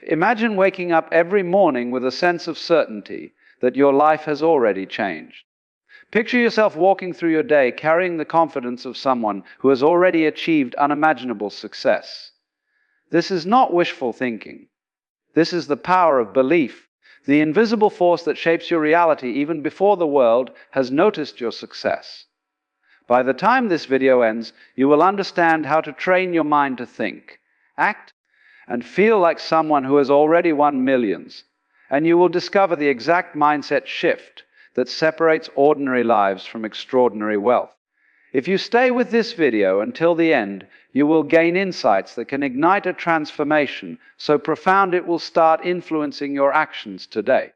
Imagine waking up every morning with a sense of certainty that your life has already changed. Picture yourself walking through your day carrying the confidence of someone who has already achieved unimaginable success. This is not wishful thinking. This is the power of belief, the invisible force that shapes your reality even before the world has noticed your success. By the time this video ends, you will understand how to train your mind to think, act, and feel like someone who has already won millions. And you will discover the exact mindset shift that separates ordinary lives from extraordinary wealth. If you stay with this video until the end, you will gain insights that can ignite a transformation so profound it will start influencing your actions today.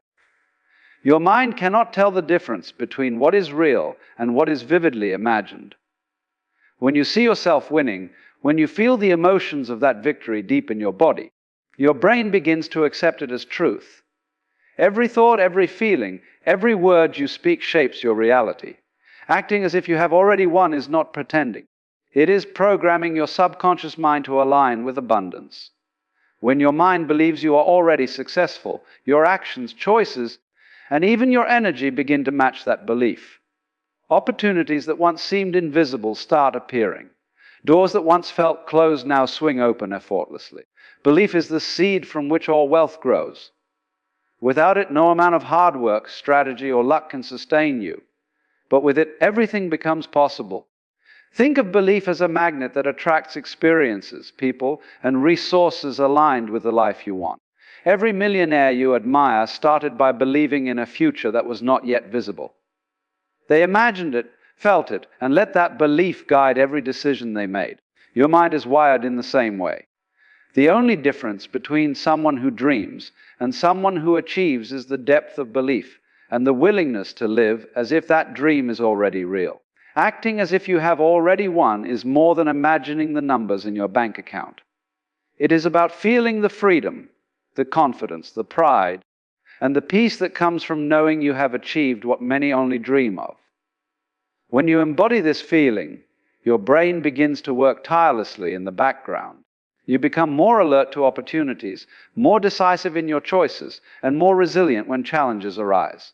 Your mind cannot tell the difference between what is real and what is vividly imagined. When you see yourself winning, when you feel the emotions of that victory deep in your body, your brain begins to accept it as truth. Every thought, every feeling, every word you speak shapes your reality. Acting as if you have already won is not pretending. It is programming your subconscious mind to align with abundance. When your mind believes you are already successful, your actions, choices, and even your energy begin to match that belief. Opportunities that once seemed invisible start appearing. Doors that once felt closed now swing open effortlessly. Belief is the seed from which all wealth grows. Without it, no amount of hard work, strategy, or luck can sustain you. But with it, everything becomes possible. Think of belief as a magnet that attracts experiences, people, and resources aligned with the life you want. Every millionaire you admire started by believing in a future that was not yet visible. They imagined it, felt it, and let that belief guide every decision they made. Your mind is wired in the same way. The only difference between someone who dreams and someone who achieves is the depth of belief and the willingness to live as if that dream is already real. Acting as if you have already won is more than imagining the numbers in your bank account. It is about feeling the freedom, the confidence, the pride, and the peace that comes from knowing you have achieved what many only dream of. When you embody this feeling, your brain begins to work tirelessly in the background. You become more alert to opportunities, more decisive in your choices, and more resilient when challenges arise.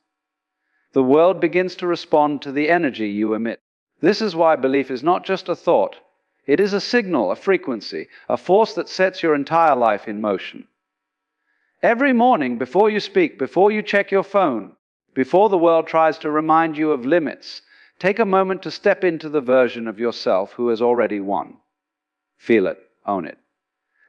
The world begins to respond to the energy you emit. This is why belief is not just a thought. It is a signal, a frequency, a force that sets your entire life in motion. Every morning, before you speak, before you check your phone, before the world tries to remind you of limits, take a moment to step into the version of yourself who has already won. Feel it, own it.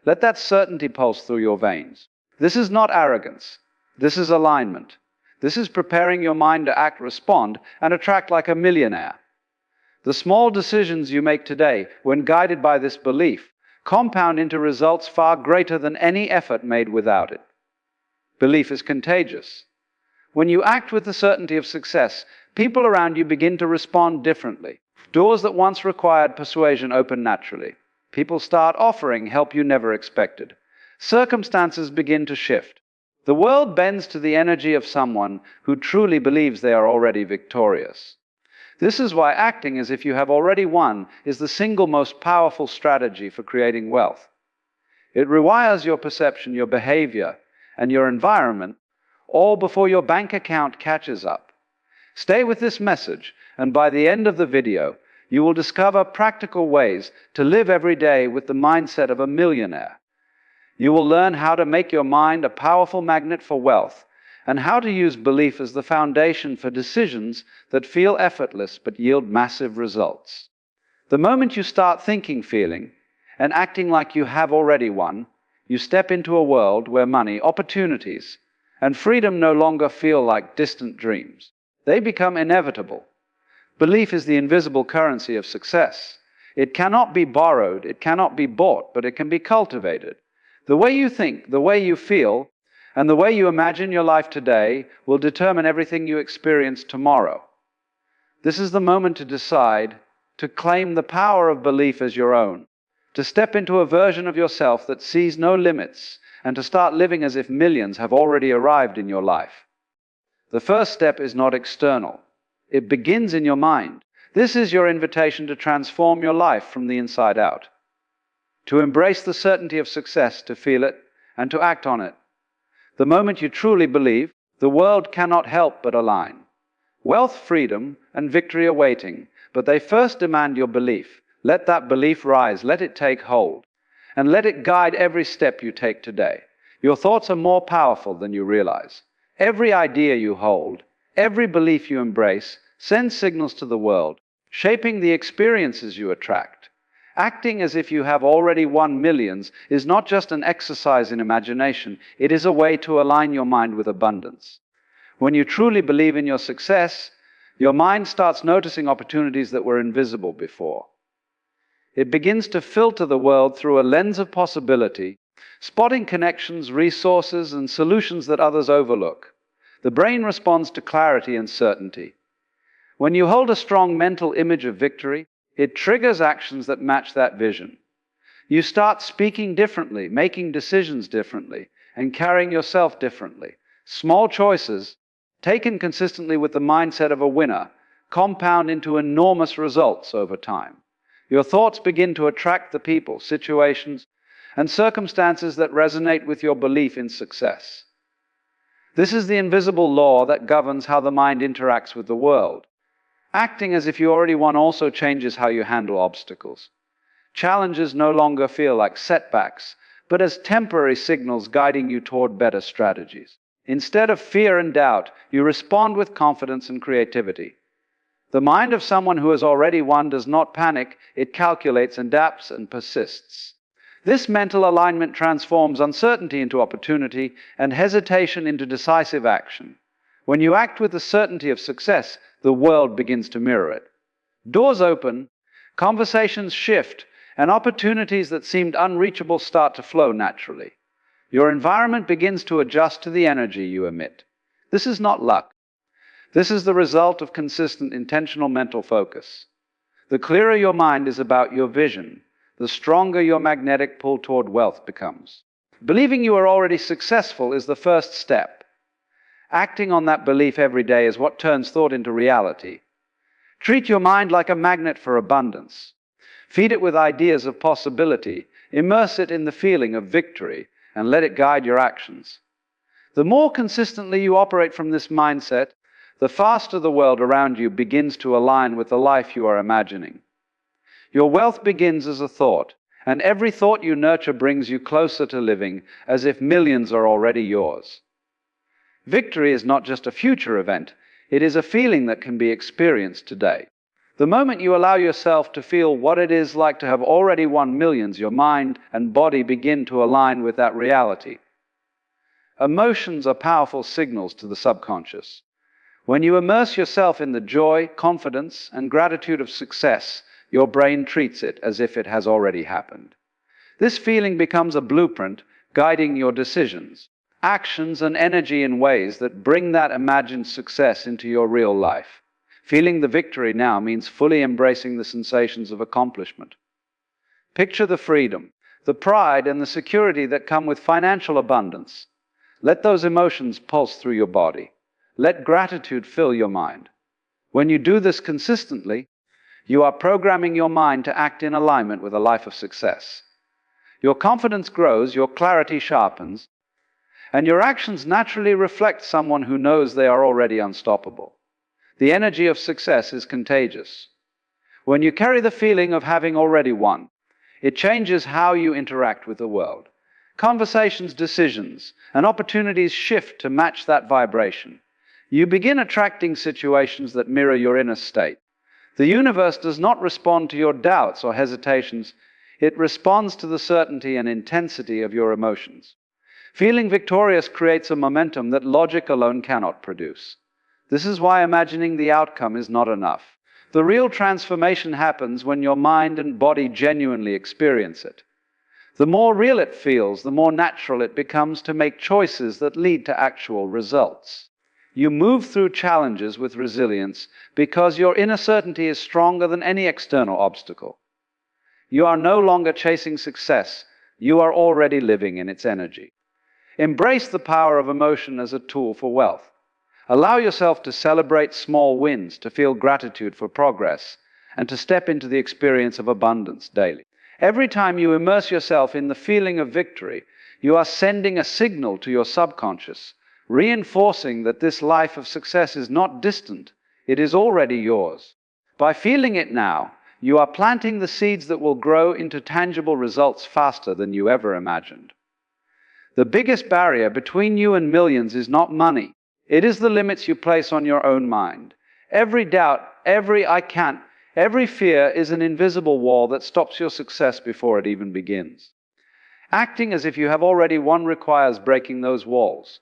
Let that certainty pulse through your veins. This is not arrogance. This is alignment. This is preparing your mind to act, respond, and attract like a millionaire. The small decisions you make today, when guided by this belief, compound into results far greater than any effort made without it. Belief is contagious. When you act with the certainty of success, people around you begin to respond differently. Doors that once required persuasion open naturally. People start offering help you never expected. Circumstances begin to shift. The world bends to the energy of someone who truly believes they are already victorious. This is why acting as if you have already won is the single most powerful strategy for creating wealth. It rewires your perception, your behavior, and your environment, all before your bank account catches up. Stay with this message, and by the end of the video, you will discover practical ways to live every day with the mindset of a millionaire. You will learn how to make your mind a powerful magnet for wealth, and how to use belief as the foundation for decisions that feel effortless but yield massive results. The moment you start thinking, feeling, and acting like you have already won, you step into a world where money, opportunities, and freedom no longer feel like distant dreams. They become inevitable. Belief is the invisible currency of success. It cannot be borrowed, it cannot be bought, but it can be cultivated. The way you think, the way you feel, and the way you imagine your life today will determine everything you experience tomorrow. This is the moment to decide to claim the power of belief as your own, to step into a version of yourself that sees no limits, and to start living as if millions have already arrived in your life. The first step is not external. It begins in your mind. This is your invitation to transform your life from the inside out, to embrace the certainty of success, to feel it, and to act on it. The moment you truly believe, the world cannot help but align. Wealth, freedom, and victory are waiting, but they first demand your belief. Let that belief rise, let it take hold, and let it guide every step you take today. Your thoughts are more powerful than you realize. Every idea you hold, every belief you embrace, sends signals to the world, shaping the experiences you attract. Acting as if you have already won millions is not just an exercise in imagination, it is a way to align your mind with abundance. When you truly believe in your success, your mind starts noticing opportunities that were invisible before. It begins to filter the world through a lens of possibility, spotting connections, resources, and solutions that others overlook. The brain responds to clarity and certainty. When you hold a strong mental image of victory, it triggers actions that match that vision. You start speaking differently, making decisions differently, and carrying yourself differently. Small choices, taken consistently with the mindset of a winner, compound into enormous results over time. Your thoughts begin to attract the people, situations, and circumstances that resonate with your belief in success. This is the invisible law that governs how the mind interacts with the world. Acting as if you already won also changes how you handle obstacles. Challenges no longer feel like setbacks, but as temporary signals guiding you toward better strategies. Instead of fear and doubt, you respond with confidence and creativity. The mind of someone who has already won does not panic, it calculates, adapts, and persists. This mental alignment transforms uncertainty into opportunity and hesitation into decisive action. When you act with the certainty of success, the world begins to mirror it. Doors open, conversations shift, and opportunities that seemed unreachable start to flow naturally. Your environment begins to adjust to the energy you emit. This is not luck. This is the result of consistent, intentional mental focus. The clearer your mind is about your vision, the stronger your magnetic pull toward wealth becomes. Believing you are already successful is the first step. Acting on that belief every day is what turns thought into reality. Treat your mind like a magnet for abundance. Feed it with ideas of possibility, immerse it in the feeling of victory, and let it guide your actions. The more consistently you operate from this mindset, the faster the world around you begins to align with the life you are imagining. Your wealth begins as a thought, and every thought you nurture brings you closer to living as if millions are already yours. Victory is not just a future event, it is a feeling that can be experienced today. The moment you allow yourself to feel what it is like to have already won millions, your mind and body begin to align with that reality. Emotions are powerful signals to the subconscious. When you immerse yourself in the joy, confidence, and gratitude of success, your brain treats it as if it has already happened. This feeling becomes a blueprint guiding your decisions, actions, and energy in ways that bring that imagined success into your real life. Feeling the victory now means fully embracing the sensations of accomplishment. Picture the freedom, the pride, and the security that come with financial abundance. Let those emotions pulse through your body. Let gratitude fill your mind. When you do this consistently, you are programming your mind to act in alignment with a life of success. Your confidence grows, your clarity sharpens, and your actions naturally reflect someone who knows they are already unstoppable. The energy of success is contagious. When you carry the feeling of having already won, it changes how you interact with the world. Conversations, decisions, and opportunities shift to match that vibration. You begin attracting situations that mirror your inner state. The universe does not respond to your doubts or hesitations. It responds to the certainty and intensity of your emotions. Feeling victorious creates a momentum that logic alone cannot produce. This is why imagining the outcome is not enough. The real transformation happens when your mind and body genuinely experience it. The more real it feels, the more natural it becomes to make choices that lead to actual results. You move through challenges with resilience because your inner certainty is stronger than any external obstacle. You are no longer chasing success, you are already living in its energy. Embrace the power of emotion as a tool for wealth. Allow yourself to celebrate small wins, to feel gratitude for progress, and to step into the experience of abundance daily. Every time you immerse yourself in the feeling of victory, You are sending a signal to your subconscious, reinforcing that this life of success is not distant, it is already yours. By feeling it now, you are planting the seeds that will grow into tangible results faster than you ever imagined. The biggest barrier between you and millions is not money. It is the limits you place on your own mind. Every doubt, every "I can't," every fear is an invisible wall that stops your success before it even begins. Acting as if you have already won requires breaking those walls.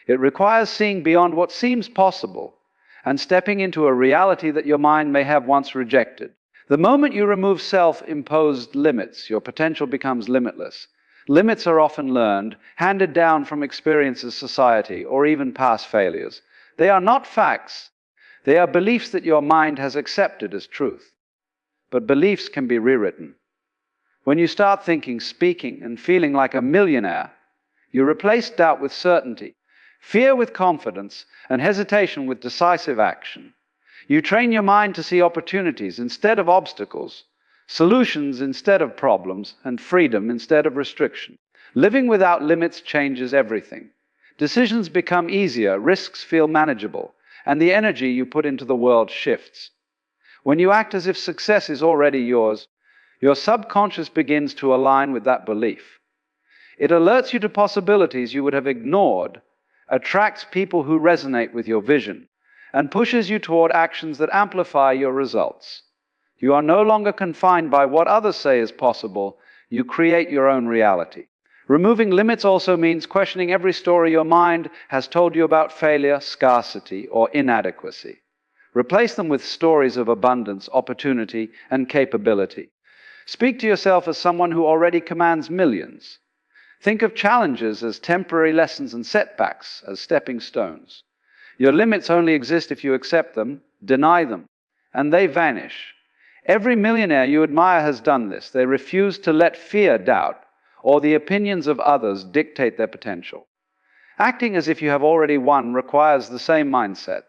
It requires seeing beyond what seems possible and stepping into a reality that your mind may have once rejected. The moment you remove self-imposed limits, your potential becomes limitless. Limits are often learned, handed down from experiences, society, or even past failures. They are not facts. They are beliefs that your mind has accepted as truth. But beliefs can be rewritten. When you start thinking, speaking, and feeling like a millionaire, you replace doubt with certainty, fear with confidence, and hesitation with decisive action. You train your mind to see opportunities instead of obstacles, solutions instead of problems, and freedom instead of restriction. Living without limits changes everything. Decisions become easier, risks feel manageable, and the energy you put into the world shifts. When you act as if success is already yours, your subconscious begins to align with that belief. It alerts you to possibilities you would have ignored, attracts people who resonate with your vision, and pushes you toward actions that amplify your results. You are no longer confined by what others say is possible. You create your own reality. Removing limits also means questioning every story your mind has told you about failure, scarcity, or inadequacy. Replace them with stories of abundance, opportunity, and capability. Speak to yourself as someone who already commands millions. Think of challenges as temporary lessons and setbacks as stepping stones. Your limits only exist if you accept them, deny them, and they vanish. Every millionaire you admire has done this. They refuse to let fear, doubt, or the opinions of others dictate their potential. Acting as if you have already won requires the same mindset.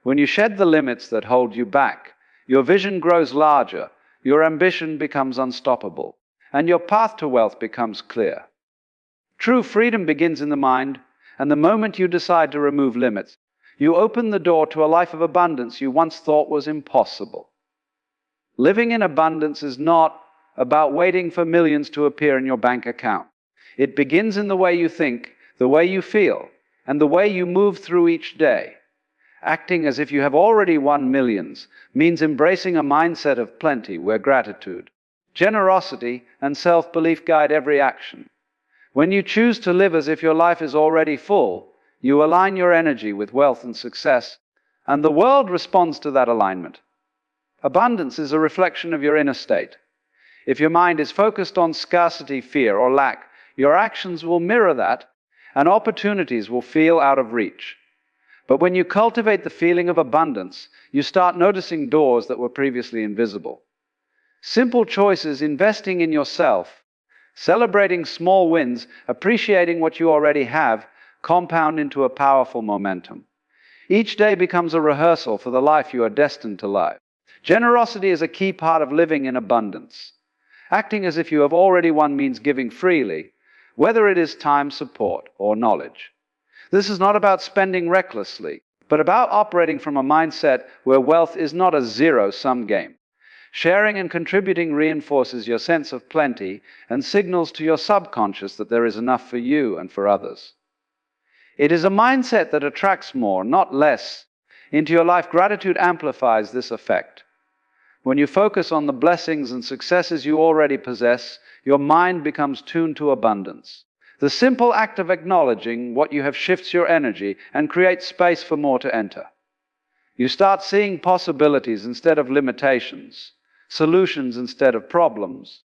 When you shed the limits that hold you back, your vision grows larger, your ambition becomes unstoppable, and your path to wealth becomes clear. True freedom begins in the mind, and the moment you decide to remove limits, you open the door to a life of abundance you once thought was impossible. Living in abundance is not about waiting for millions to appear in your bank account. It begins in the way you think, the way you feel, and the way you move through each day. Acting as if you have already won millions means embracing a mindset of plenty where gratitude, generosity, and self-belief guide every action. When you choose to live as if your life is already full, you align your energy with wealth and success, and the world responds to that alignment. Abundance is a reflection of your inner state. If your mind is focused on scarcity, fear, or lack, your actions will mirror that, and opportunities will feel out of reach. But when you cultivate the feeling of abundance, you start noticing doors that were previously invisible. Simple choices, investing in yourself, celebrating small wins, appreciating what you already have, compound into a powerful momentum. Each day becomes a rehearsal for the life you are destined to live. Generosity is a key part of living in abundance. Acting as if you have already won means giving freely, whether it is time, support, or knowledge. This is not about spending recklessly, but about operating from a mindset where wealth is not a zero-sum game. Sharing and contributing reinforces your sense of plenty and signals to your subconscious that there is enough for you and for others. It is a mindset that attracts more, not less, into your life. Gratitude amplifies this effect. When you focus on the blessings and successes you already possess, your mind becomes tuned to abundance. The simple act of acknowledging what you have shifts your energy and creates space for more to enter. You start seeing possibilities instead of limitations, solutions instead of problems,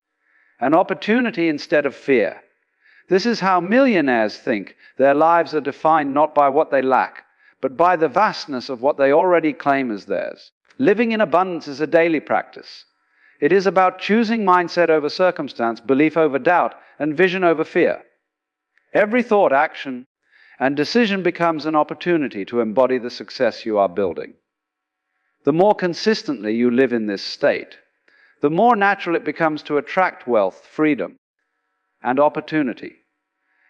and opportunity instead of fear. This is how millionaires think. Their lives are defined not by what they lack, but by the vastness of what they already claim as theirs. Living in abundance is a daily practice. It is about choosing mindset over circumstance, belief over doubt, and vision over fear. Every thought, action, and decision becomes an opportunity to embody the success you are building. The more consistently you live in this state, the more natural it becomes to attract wealth, freedom, and opportunity.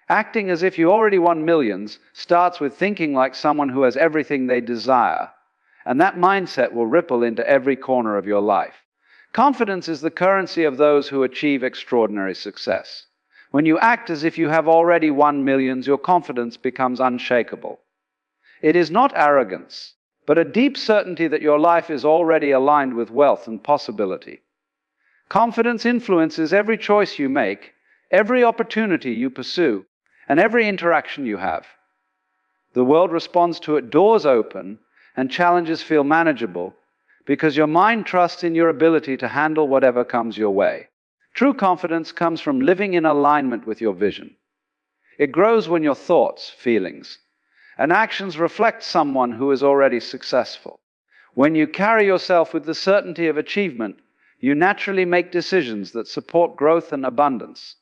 Acting as if you already won millions starts with thinking like someone who has everything they desire, and that mindset will ripple into every corner of your life. Confidence is the currency of those who achieve extraordinary success. When you act as if you have already won millions, your confidence becomes unshakable. It is not arrogance, but a deep certainty that your life is already aligned with wealth and possibility. Confidence influences every choice you make, every opportunity you pursue, and every interaction you have. The world responds to it, doors open, and challenges feel manageable, because your mind trusts in your ability to handle whatever comes your way. True confidence comes from living in alignment with your vision. It grows when your thoughts, feelings, and actions reflect someone who is already successful. When you carry yourself with the certainty of achievement, you naturally make decisions that support growth and abundance.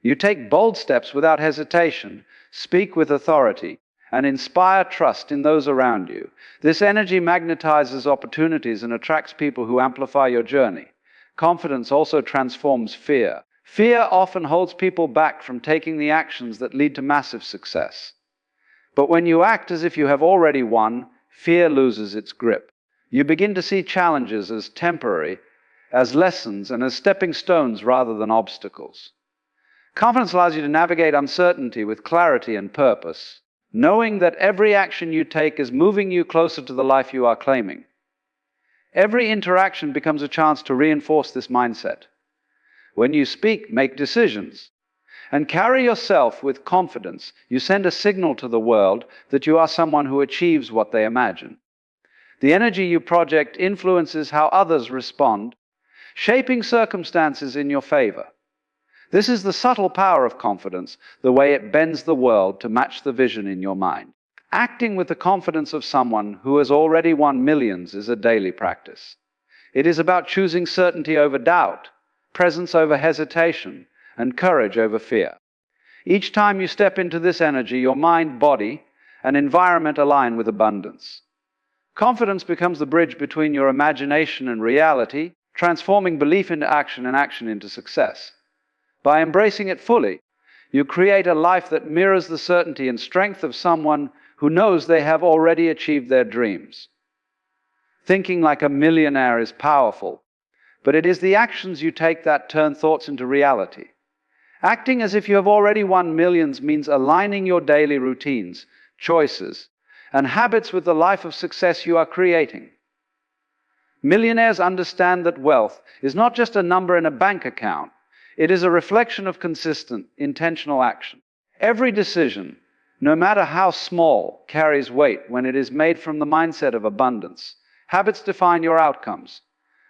You take bold steps without hesitation, speak with authority, and inspire trust in those around you. This energy magnetizes opportunities and attracts people who amplify your journey. Confidence also transforms fear. Fear often holds people back from taking the actions that lead to massive success. But when you act as if you have already won, fear loses its grip. You begin to see challenges as temporary, as lessons, and as stepping stones rather than obstacles. Confidence allows you to navigate uncertainty with clarity and purpose, knowing that every action you take is moving you closer to the life you are claiming. Every interaction becomes a chance to reinforce this mindset. When you speak, make decisions, and carry yourself with confidence, you send a signal to the world that you are someone who achieves what they imagine. The energy you project influences how others respond, shaping circumstances in your favor. This is the subtle power of confidence, the way it bends the world to match the vision in your mind. Acting with the confidence of someone who has already won millions is a daily practice. It is about choosing certainty over doubt, presence over hesitation, and courage over fear. Each time you step into this energy, your mind, body, and environment align with abundance. Confidence becomes the bridge between your imagination and reality, transforming belief into action and action into success. By embracing it fully, you create a life that mirrors the certainty and strength of someone who knows they have already achieved their dreams. Thinking like a millionaire is powerful, but it is the actions you take that turn thoughts into reality. Acting as if you have already won millions means aligning your daily routines, choices, and habits with the life of success you are creating. Millionaires understand that wealth is not just a number in a bank account. It is a reflection of consistent, intentional action. Every decision, no matter how small, carries weight when it is made from the mindset of abundance. Habits define your outcomes.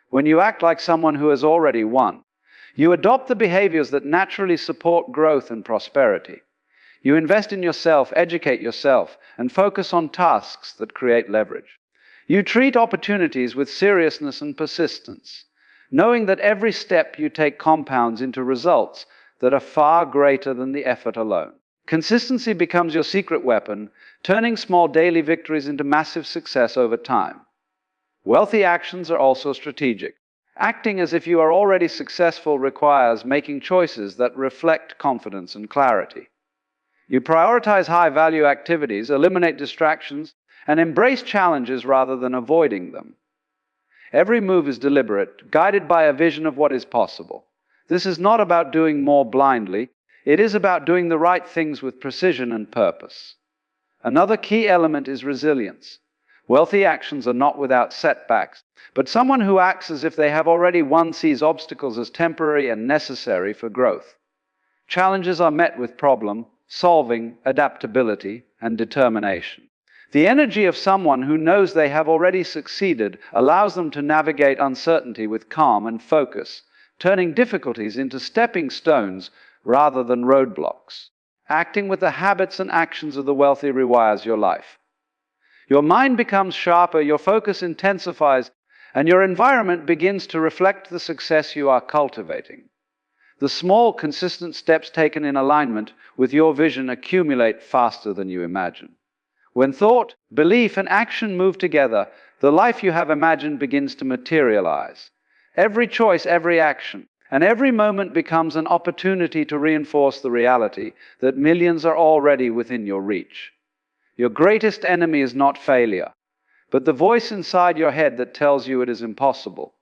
When you act like someone who has already won, you adopt the behaviors that naturally support growth and prosperity. You invest in yourself, educate yourself, and focus on tasks that create leverage. You treat opportunities with seriousness and persistence, knowing that every step you take compounds into results that are far greater than the effort alone. Consistency becomes your secret weapon, turning small daily victories into massive success over time. Wealthy actions are also strategic. Acting as if you are already successful requires making choices that reflect confidence and clarity. You prioritize high-value activities, eliminate distractions, and embrace challenges rather than avoiding them. Every move is deliberate, guided by a vision of what is possible. This is not about doing more blindly. It is about doing the right things with precision and purpose. Another key element is resilience. Wealthy actions are not without setbacks, but someone who acts as if they have already won sees obstacles as temporary and necessary for growth. Challenges are met with problem-solving, adaptability, and determination. The energy of someone who knows they have already succeeded allows them to navigate uncertainty with calm and focus, turning difficulties into stepping stones rather than roadblocks. Acting with the habits and actions of the wealthy rewires your life. Your mind becomes sharper, your focus intensifies, and your environment begins to reflect the success you are cultivating. The small, consistent steps taken in alignment with your vision accumulate faster than you imagine. When thought, belief, and action move together, the life you have imagined begins to materialize. Every choice, every action, And every moment becomes an opportunity to reinforce the reality that millions are already within your reach. Your greatest enemy is not failure, but the voice inside your head that tells you it is impossible.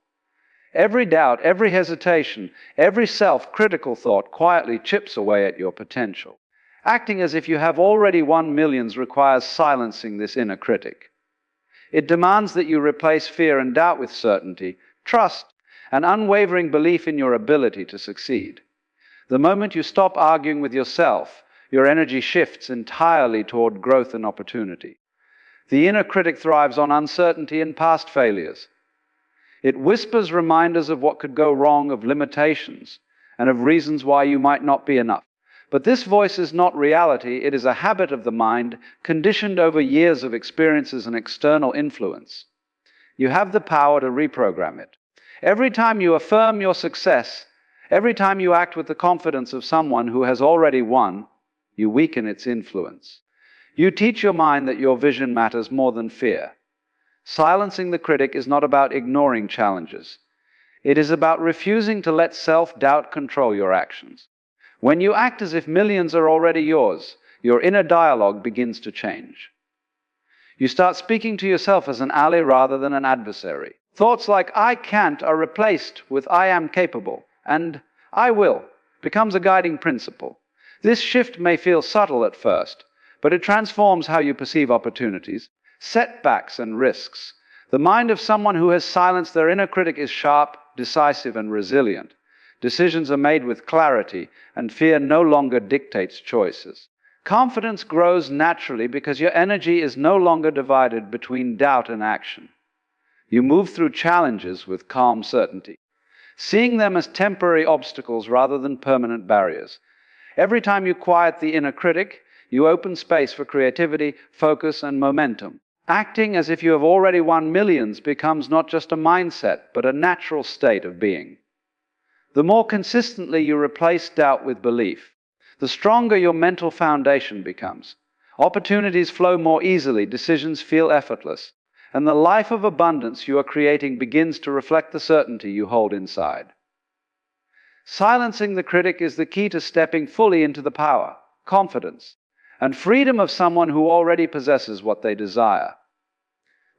Every doubt, every hesitation, every self-critical thought quietly chips away at your potential. Acting as if you have already won millions requires silencing this inner critic. It demands that you replace fear and doubt with certainty, trust, and unwavering belief in your ability to succeed. The moment you stop arguing with yourself, your energy shifts entirely toward growth and opportunity. The inner critic thrives on uncertainty and past failures. It whispers reminders of what could go wrong, of limitations, and of reasons why you might not be enough. But this voice is not reality, it is a habit of the mind, conditioned over years of experiences and external influence. You have the power to reprogram it. Every time you affirm your success, every time you act with the confidence of someone who has already won, you weaken its influence. You teach your mind that your vision matters more than fear. Silencing the critic is not about ignoring challenges. It is about refusing to let self-doubt control your actions. When you act as if millions are already yours, your inner dialogue begins to change. You start speaking to yourself as an ally rather than an adversary. Thoughts like "I can't" are replaced with "I am capable," and "I will" becomes a guiding principle. This shift may feel subtle at first, but it transforms how you perceive opportunities, setbacks, and risks. The mind of someone who has silenced their inner critic is sharp, decisive, and resilient. Decisions are made with clarity, and fear no longer dictates choices. Confidence grows naturally because your energy is no longer divided between doubt and action. You move through challenges with calm certainty, seeing them as temporary obstacles rather than permanent barriers. Every time you quiet the inner critic, you open space for creativity, focus, and momentum. Acting as if you have already won millions becomes not just a mindset, but a natural state of being. The more consistently you replace doubt with belief, the stronger your mental foundation becomes. Opportunities flow more easily, decisions feel effortless, and the life of abundance you are creating begins to reflect the certainty you hold inside. Silencing the critic is the key to stepping fully into the power, confidence, and freedom of someone who already possesses what they desire.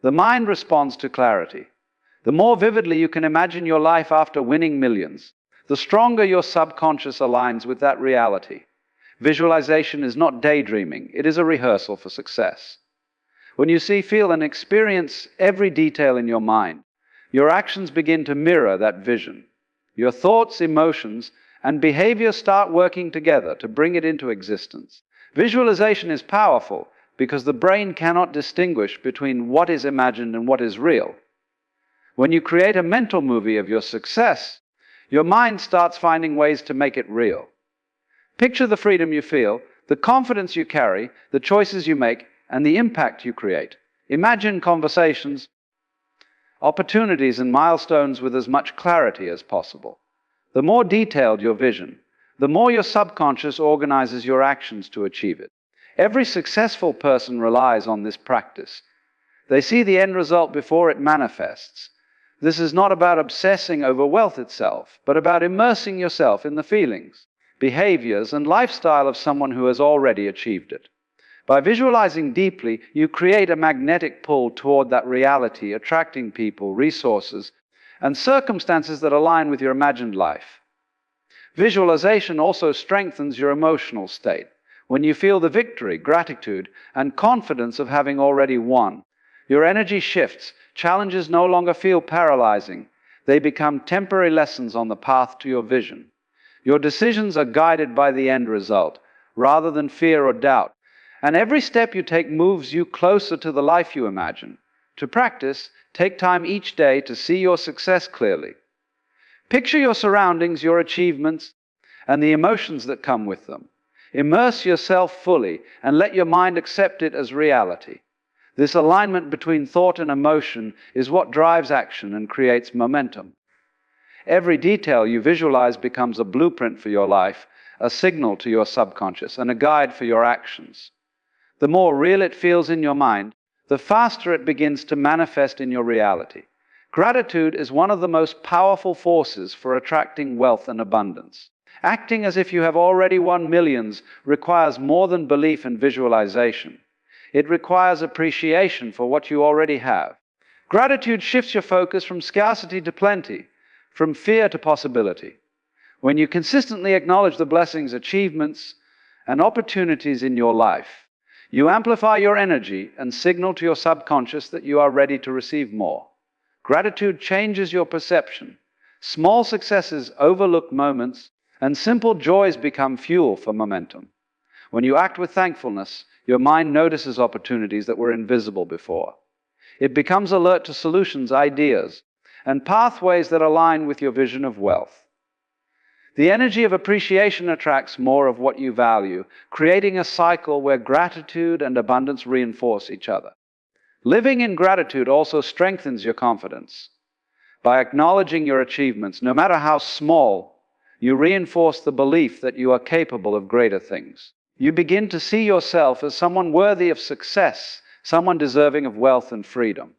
The mind responds to clarity. The more vividly you can imagine your life after winning millions, the stronger your subconscious aligns with that reality. Visualization is not daydreaming, it is a rehearsal for success. When you see, feel, and experience every detail in your mind, your actions begin to mirror that vision. Your thoughts, emotions, and behavior start working together to bring it into existence. Visualization is powerful because the brain cannot distinguish between what is imagined and what is real. When you create a mental movie of your success, your mind starts finding ways to make it real. Picture the freedom you feel, the confidence you carry, the choices you make, and the impact you create. Imagine conversations, opportunities, and milestones with as much clarity as possible. The more detailed your vision, the more your subconscious organizes your actions to achieve it. Every successful person relies on this practice. They see the end result before it manifests. This is not about obsessing over wealth itself, but about immersing yourself in the feelings, behaviors, and lifestyle of someone who has already achieved it. By visualizing deeply, you create a magnetic pull toward that reality, attracting people, resources, and circumstances that align with your imagined life. Visualization also strengthens your emotional state. When you feel the victory, gratitude, and confidence of having already won, your energy shifts. Challenges no longer feel paralyzing. They become temporary lessons on the path to your vision. Your decisions are guided by the end result, rather than fear or doubt. And every step you take moves you closer to the life you imagine. To practice, take time each day to see your success clearly. Picture your surroundings, your achievements, and the emotions that come with them. Immerse yourself fully and let your mind accept it as reality. This alignment between thought and emotion is what drives action and creates momentum. Every detail you visualize becomes a blueprint for your life, a signal to your subconscious, and a guide for your actions. The more real it feels in your mind, the faster it begins to manifest in your reality. Gratitude is one of the most powerful forces for attracting wealth and abundance. Acting as if you have already won millions requires more than belief and visualization. It requires appreciation for what you already have. Gratitude shifts your focus from scarcity to plenty, from fear to possibility. When you consistently acknowledge the blessings, achievements, and opportunities in your life, you amplify your energy and signal to your subconscious that you are ready to receive more. Gratitude changes your perception. Small successes overlook moments, and simple joys become fuel for momentum. When you act with thankfulness, your mind notices opportunities that were invisible before. It becomes alert to solutions, ideas, and pathways that align with your vision of wealth. The energy of appreciation attracts more of what you value, creating a cycle where gratitude and abundance reinforce each other. Living in gratitude also strengthens your confidence. By acknowledging your achievements, no matter how small, you reinforce the belief that you are capable of greater things. You begin to see yourself as someone worthy of success, someone deserving of wealth and freedom.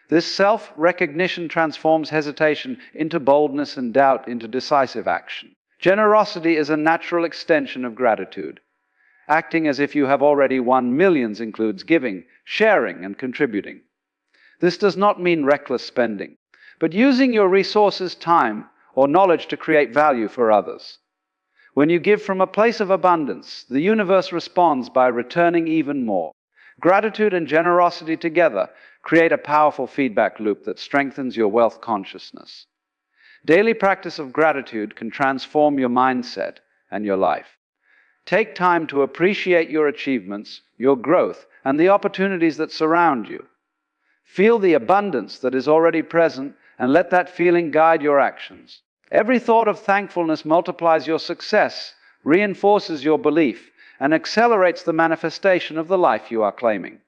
This self-recognition transforms hesitation into boldness and doubt into decisive action. Generosity is a natural extension of gratitude. Acting as if you have already won millions includes giving, sharing, and contributing. This does not mean reckless spending, but using your resources, time, or knowledge to create value for others. When you give from a place of abundance, the universe responds by returning even more. Gratitude and generosity together create a powerful feedback loop that strengthens your wealth consciousness. Daily practice of gratitude can transform your mindset and your life. Take time to appreciate your achievements, your growth, and the opportunities that surround you. Feel the abundance that is already present and let that feeling guide your actions. Every thought of thankfulness multiplies your success, reinforces your belief, and accelerates the manifestation of the life you are claiming.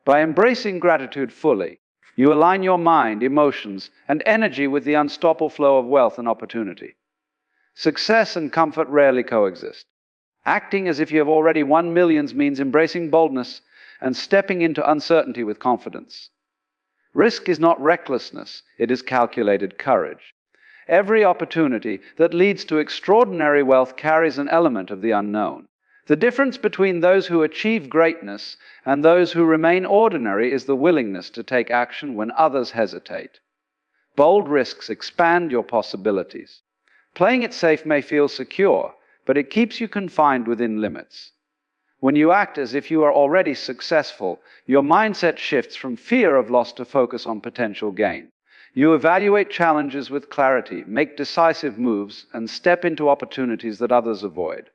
By embracing gratitude fully, you align your mind, emotions, and energy with the unstoppable flow of wealth and opportunity. Success and comfort rarely coexist. Acting as if you have already won millions means embracing boldness and stepping into uncertainty with confidence. Risk is not recklessness, it is calculated courage. Every opportunity that leads to extraordinary wealth carries an element of the unknown. The difference between those who achieve greatness and those who remain ordinary is the willingness to take action when others hesitate. Bold risks expand your possibilities. Playing it safe may feel secure, but it keeps you confined within limits. When you act as if you are already successful, your mindset shifts from fear of loss to focus on potential gain. You evaluate challenges with clarity, make decisive moves, and step into opportunities that others avoid.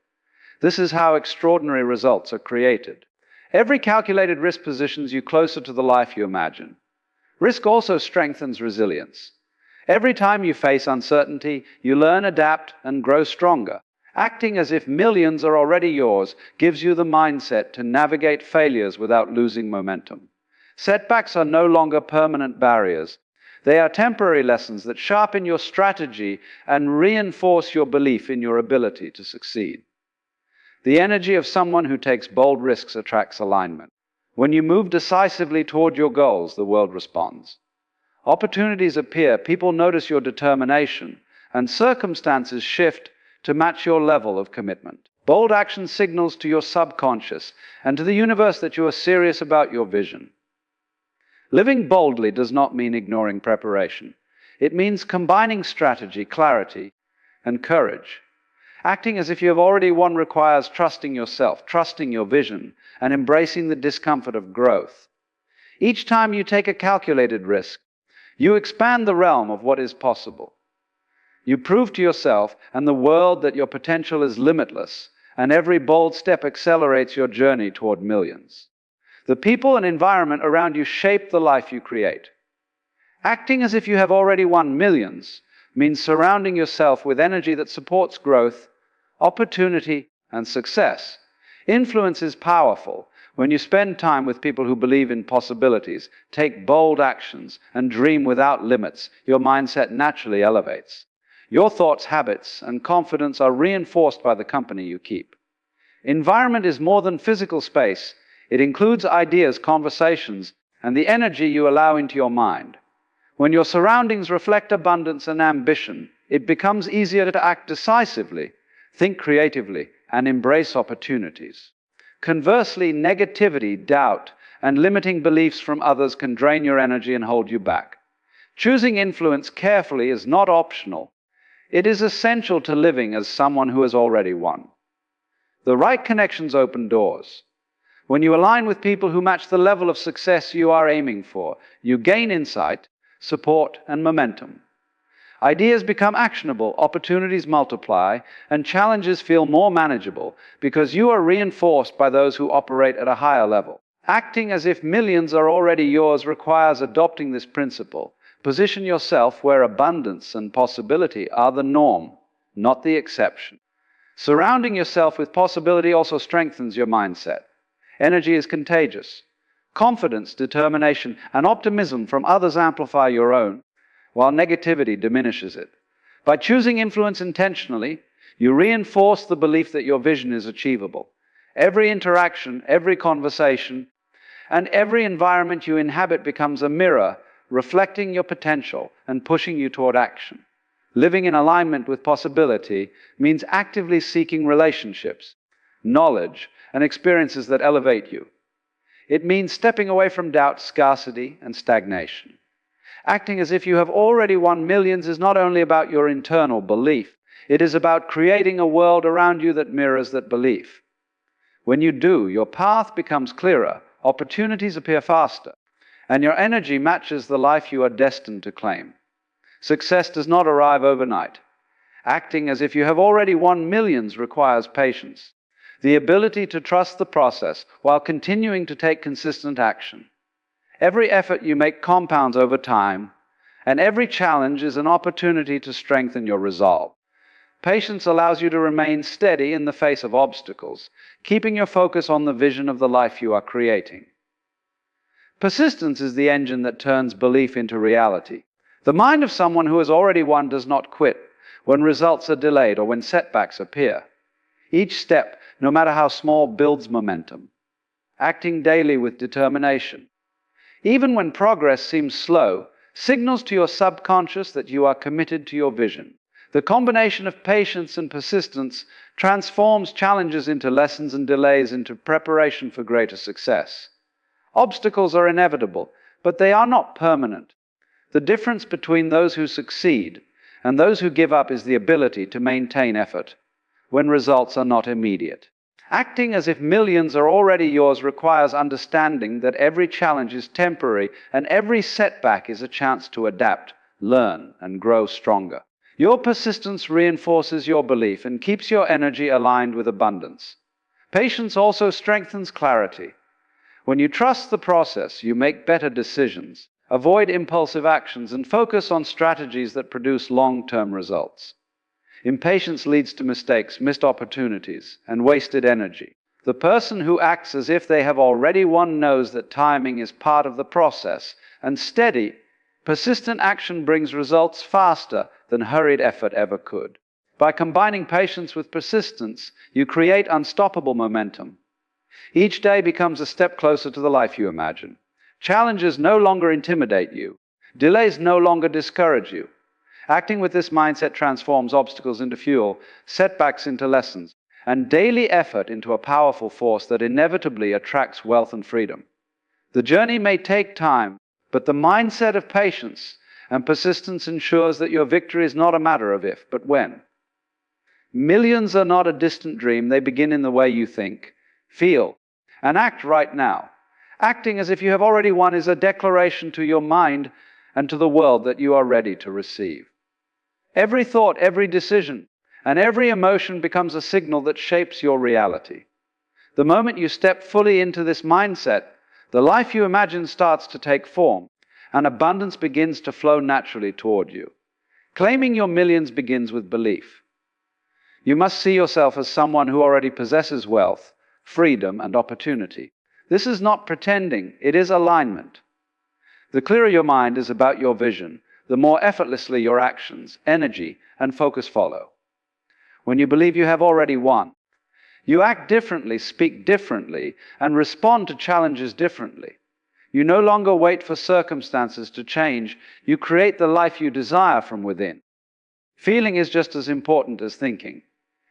This is how extraordinary results are created. Every calculated risk positions you closer to the life you imagine. Risk also strengthens resilience. Every time you face uncertainty, you learn, adapt, and grow stronger. Acting as if millions are already yours gives you the mindset to navigate failures without losing momentum. Setbacks are no longer permanent barriers. They are temporary lessons that sharpen your strategy and reinforce your belief in your ability to succeed. The energy of someone who takes bold risks attracts alignment. When you move decisively toward your goals, the world responds. Opportunities appear, people notice your determination, and circumstances shift to match your level of commitment. Bold action signals to your subconscious and to the universe that you are serious about your vision. Living boldly does not mean ignoring preparation. It means combining strategy, clarity, and courage. Acting as if you have already won requires trusting yourself, trusting your vision, and embracing the discomfort of growth. Each time you take a calculated risk, you expand the realm of what is possible. You prove to yourself and the world that your potential is limitless, and every bold step accelerates your journey toward millions. The people and environment around you shape the life you create. Acting as if you have already won millions means surrounding yourself with energy that supports growth, opportunity, and success. Influence is powerful. When you spend time with people who believe in possibilities, take bold actions, and dream without limits, your mindset naturally elevates. Your thoughts, habits, and confidence are reinforced by the company you keep. Environment is more than physical space. It includes ideas, conversations, and the energy you allow into your mind. When your surroundings reflect abundance and ambition, it becomes easier to act decisively, think creatively, and embrace opportunities. Conversely, negativity, doubt, and limiting beliefs from others can drain your energy and hold you back. Choosing influence carefully is not optional. It is essential to living as someone who has already won. The right connections open doors. When you align with people who match the level of success you are aiming for, you gain insight, support, and momentum. Ideas become actionable, opportunities multiply, and challenges feel more manageable because you are reinforced by those who operate at a higher level. Acting as if millions are already yours requires adopting this principle. Position yourself where abundance and possibility are the norm, not the exception. Surrounding yourself with possibility also strengthens your mindset. Energy is contagious. Confidence, determination, and optimism from others amplify your own, while negativity diminishes it. By choosing influence intentionally, you reinforce the belief that your vision is achievable. Every interaction, every conversation, and every environment you inhabit becomes a mirror, reflecting your potential and pushing you toward action. Living in alignment with possibility means actively seeking relationships, knowledge, and experiences that elevate you. It means stepping away from doubt, scarcity, and stagnation. Acting as if you have already won millions is not only about your internal belief, it is about creating a world around you that mirrors that belief. When you do, your path becomes clearer, opportunities appear faster, and your energy matches the life you are destined to claim. Success does not arrive overnight. Acting as if you have already won millions requires patience, the ability to trust the process while continuing to take consistent action. Every effort you make compounds over time, and every challenge is an opportunity to strengthen your resolve. Patience allows you to remain steady in the face of obstacles, keeping your focus on the vision of the life you are creating. Persistence is the engine that turns belief into reality. The mind of someone who has already won does not quit when results are delayed or when setbacks appear. Each step, no matter how small, builds momentum. Acting daily with determination, even when progress seems slow, signals to your subconscious that you are committed to your vision. The combination of patience and persistence transforms challenges into lessons and delays into preparation for greater success. Obstacles are inevitable, but they are not permanent. The difference between those who succeed and those who give up is the ability to maintain effort when results are not immediate. Acting as if millions are already yours requires understanding that every challenge is temporary and every setback is a chance to adapt, learn, and grow stronger. Your persistence reinforces your belief and keeps your energy aligned with abundance. Patience also strengthens clarity. When you trust the process, you make better decisions, avoid impulsive actions, and focus on strategies that produce long-term results. Impatience leads to mistakes, missed opportunities, and wasted energy. The person who acts as if they have already won knows that timing is part of the process, and steady, persistent action brings results faster than hurried effort ever could. By combining patience with persistence, you create unstoppable momentum. Each day becomes a step closer to the life you imagine. Challenges no longer intimidate you. Delays no longer discourage you. Acting with this mindset transforms obstacles into fuel, setbacks into lessons, and daily effort into a powerful force that inevitably attracts wealth and freedom. The journey may take time, but the mindset of patience and persistence ensures that your victory is not a matter of if, but when. Millions are not a distant dream. They begin in the way you think, feel, and act right now. Acting as if you have already won is a declaration to your mind and to the world that you are ready to receive. Every thought, every decision, and every emotion becomes a signal that shapes your reality. The moment you step fully into this mindset, the life you imagine starts to take form, and abundance begins to flow naturally toward you. Claiming your millions begins with belief. You must see yourself as someone who already possesses wealth, freedom, and opportunity. This is not pretending, it is alignment. The clearer your mind is about your vision, the more effortlessly your actions, energy, and focus follow. When you believe you have already won, you act differently, speak differently, and respond to challenges differently. You no longer wait for circumstances to change, you create the life you desire from within. Feeling is just as important as thinking.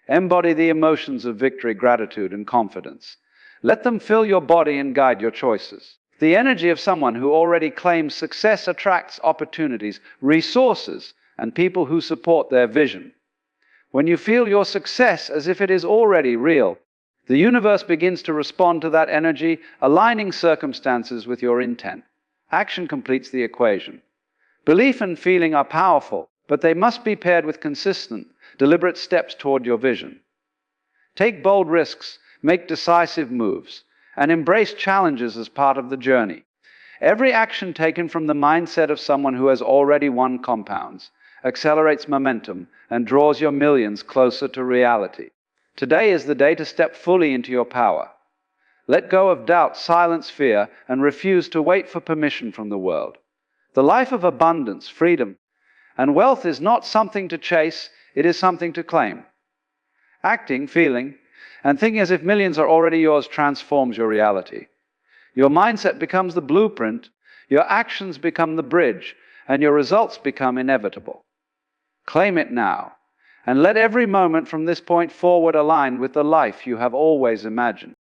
Embody the emotions of victory, gratitude, and confidence. Let them fill your body and guide your choices. The energy of someone who already claims success attracts opportunities, resources, and people who support their vision. When you feel your success as if it is already real, the universe begins to respond to that energy, aligning circumstances with your intent. Action completes the equation. Belief and feeling are powerful, but they must be paired with consistent, deliberate steps toward your vision. Take bold risks, make decisive moves, and embrace challenges as part of the journey. Every action taken from the mindset of someone who has already won compounds, accelerates momentum, and draws your millions closer to reality. Today is the day to step fully into your power. Let go of doubt, silence fear, and refuse to wait for permission from the world. The life of abundance, freedom, and wealth is not something to chase, it is something to claim. Acting, feeling, and thinking as if millions are already yours transforms your reality. Your mindset becomes the blueprint, your actions become the bridge, and your results become inevitable. Claim it now, and let every moment from this point forward align with the life you have always imagined.